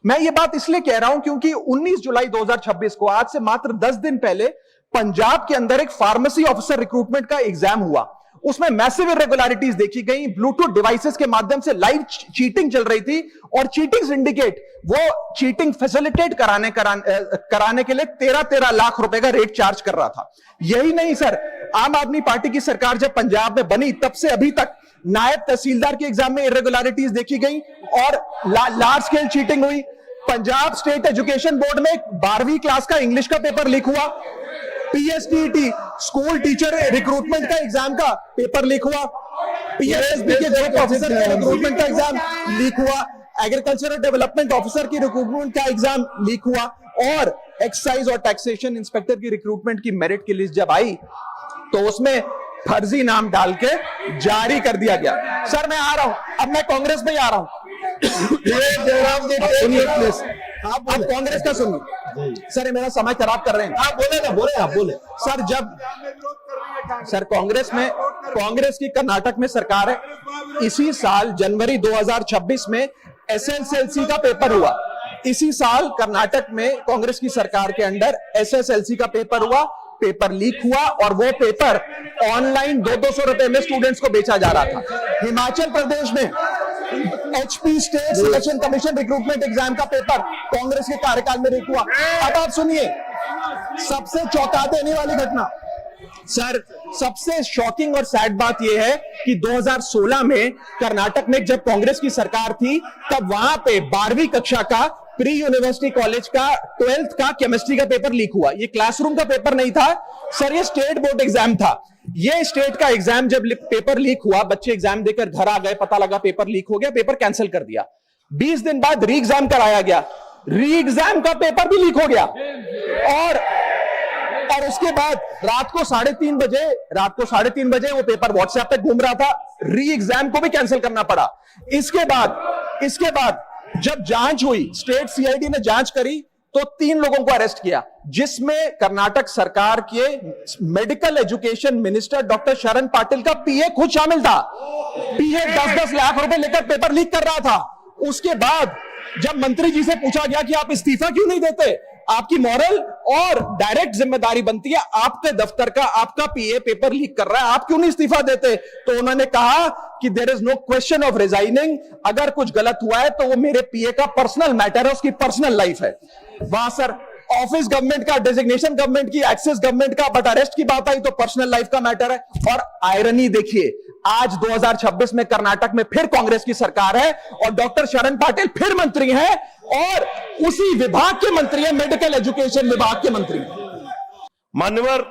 मैं ये बात इसलिए कह रहा हूं क्योंकि 19 जुलाई 2026 को, आज से मात्र 10 दिन पहले, पंजाब के अंदर एक फार्मेसी ऑफिसर रिक्रूटमेंट का एग्जाम हुआ। उसमें मैसिव इरेगुलरिटीज देखी गई, ब्लूटूथ डिवाइसेस के माध्यम से लाइव चीटिंग चल रही थी और चीटिंग सिंडिकेट वो चीटिंग फैसिलिटेट कराने के लिए 13-13 लाख रुपए का रेट चार्ज कर रहा था। यही नहीं सर, आम आदमी पार्टी की सरकार जब पंजाब में बनी तब से अभी तक नायब तहसीलदार के एग्जाम में इरेगुलरिटीज देखी गई और लार्ज स्केल चीटिंग हुई। पंजाब स्टेट एजुकेशन बोर्ड में 12वीं क्लास का इंग्लिश का पेपर लीक हुआ, पीएसटीटी स्कूल टीचर रिक्रूटमेंट का एग्जाम का पेपर लीक हुआ, पीएसएसबी के ग्रुप ऑफिसर का रिक्रूटमेंट का एग्जाम लीक हुआ, एग्रीकल्चरल डेवलपमेंट ऑफिसर की रिक्रूटमेंट का एग्जाम लीक हुआ और एक्साइज और टैक्सेशन इंस्पेक्टर की रिक्रूटमेंट की मेरिट की लिस्ट जब आई तो उसमें फर्जी नाम डाल के जारी कर दिया गया। सर मैं आ रहा हूं, अब मैं कांग्रेस में आ रहा हूं। सुनिए प्लीज, आप कांग्रेस का सुनिए। सर मेरा समय खराब कर रहे हैं। आप बोले ना, बोले आप बोले। सर जब सर कांग्रेस की कर्नाटक में सरकार है, इसी साल जनवरी 2026 में एसएसएलसी का पेपर हुआ। इसी साल कर्नाटक में कांग्रेस की सरकार के अंडर एसएसएलसी का पेपर हुआ, पेपर लीक हुआ और वो पेपर ऑनलाइन 200-200 रुपए में स्टूडेंट्स को बेचा जा रहा था। हिमाचल प्रदेश में HP state selection commission recruitment exam का पेपर कांग्रेस के कार्यकाल में लीक हुआ। अब आप सुनिए सबसे चौंका देने वाली घटना, सर सबसे शॉकिंग और सैड बात यह है कि 2016 में कर्नाटक में जब कांग्रेस की सरकार थी तब वहां पे 12वीं कक्षा का प्री यूनिवर्सिटी कॉलेज का 12th का केमिस्ट्री का पेपर लीक हुआ। ये क्लासरूम का पेपर नहीं था सर, ये स्टेट बोर्ड एग्जाम था। ये स्टेट का एग्जाम जब पेपर लीक हुआ, बच्चे एग्जाम देकर घर आ गए, पता लगा पेपर लीक हो गया, पेपर कैंसिल कर दिया। 20 दिन बाद री एग्जाम कराया गया, री एग्जाम का पेपर भी लीक हो गया और उसके बाद रात को 3:30 बजे वो पेपर व्हाट्सएप पे घूम रहा था, री एग्जाम को भी कैंसिल करना पड़ा। इसके बाद जब जांच हुई, स्टेट सीआईडी ने जांच करी तो 3 लोगों को अरेस्ट किया, जिसमें कर्नाटक सरकार के मेडिकल एजुकेशन मिनिस्टर डॉक्टर शरण पाटिल का पीए खुद शामिल था। पीए 10-10 लाख रुपए लेकर पेपर लीक कर रहा था। उसके बाद जब मंत्री जी से पूछा गया कि आप इस्तीफा क्यों नहीं देते, आपकी मॉरल और डायरेक्ट जिम्मेदारी बनती है, आपके दफ्तर का आपका पीए पेपर लीक कर रहा है, आप क्यों नहीं इस्तीफा देते? तो उन्होंने कहा कि there is no question of resigning, अगर कुछ गलत हुआ है तो वो मेरे पीए का पर्सनल मैटर है, उसकी पर्सनल लाइफ है। वहां सर ऑफिस गवर्नमेंट का, डेजिग्नेशन गवर्नमेंट की, एक्सेस गवर्नमेंट का, बट अरेस्ट की बात आई तो पर्सनल लाइफ का मैटर है। और आयरनी देखिए, आज 2026 में कर्नाटक में फिर कांग्रेस की सरकार है और डॉक्टर शरण पाटिल फिर मंत्री हैं और उसी विभाग के मंत्री हैं, मेडिकल एजुकेशन विभाग के मंत्री। मान्यवर,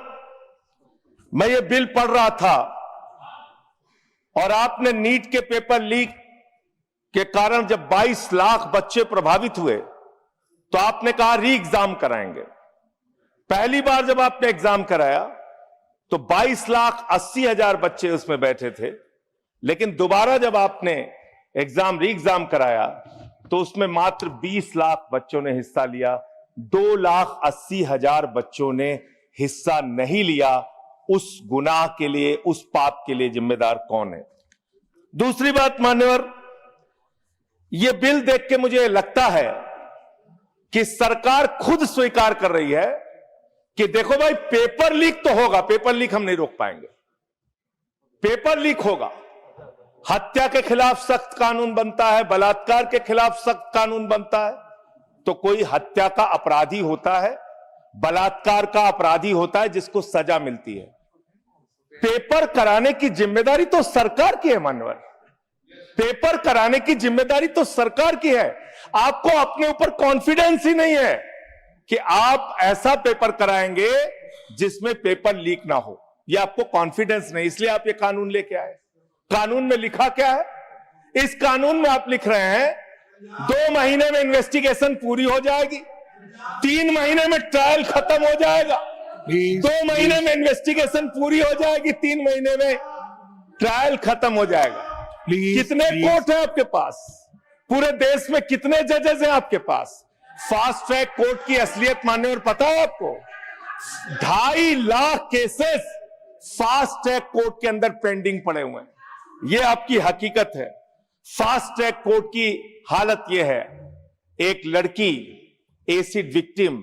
मैं ये बिल पढ़ रहा था और आपने नीट के पेपर लीक के कारण जब 22 लाख बच्चे प्रभावित हुए तो आपने कहा री एग्जाम कराएंगे। पहली बार जब आपने एग्जाम कराया तो 22,80,000 बच्चे उसमें बैठे थे, लेकिन दोबारा जब आपने री एग्जाम कराया तो उसमें मात्र 20 लाख बच्चों ने हिस्सा लिया, 2,80,000 बच्चों ने हिस्सा नहीं लिया। उस गुनाह के लिए, उस पाप के लिए जिम्मेदार कौन है? दूसरी बात मान्यवर, यह बिल देख के मुझे लगता है कि सरकार खुद स्वीकार कर रही है कि देखो भाई, पेपर लीक तो होगा, पेपर लीक हम नहीं रोक पाएंगे, पेपर लीक होगा। हत्या के खिलाफ सख्त कानून बनता है, बलात्कार के खिलाफ सख्त कानून बनता है। तो कोई हत्या का अपराधी होता है, बलात्कार का अपराधी होता है जिसको सजा मिलती है। पेपर कराने की जिम्मेदारी तो सरकार की है मान्यवर, पेपर कराने की जिम्मेदारी तो सरकार की है। आपको अपने ऊपर कॉन्फिडेंस ही नहीं है कि आप ऐसा पेपर कराएंगे जिसमें पेपर लीक ना हो, यह आपको कॉन्फिडेंस नहीं, इसलिए आप ये कानून लेके आए। कानून में लिखा क्या है? इस कानून में आप लिख रहे हैं 2 महीने में इन्वेस्टिगेशन पूरी हो जाएगी, 3 महीने में ट्रायल खत्म हो जाएगा, 2 महीने में इन्वेस्टिगेशन पूरी हो जाएगी, 3 महीने में ट्रायल खत्म हो जाएगा। कितने कोर्ट हैं आपके पास? पूरे देश में कितने जजेस हैं आपके पास? फास्ट ट्रैक कोर्ट की असलियत मान्यवर पता है आपको? 2.5 lakh cases fast track court के अंदर पेंडिंग पड़े हुए हैं। यह आपकी हकीकत है। फास्ट ट्रैक कोर्ट की हालत यह है एक लड़की एसिड विक्टिम,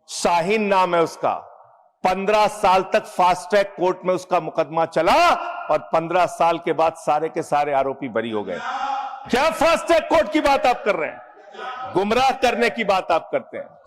शाहीन नाम है उसका, 15 साल तक फास्ट ट्रैक कोर्ट में उसका मुकदमा चला और 15 साल के बाद सारे के सारे आरोपी बरी हो गए। क्या फास्ट ट्रैक कोर्ट की बात आप कर रहे हैं? गुमराह करने की बात आप करते हैं।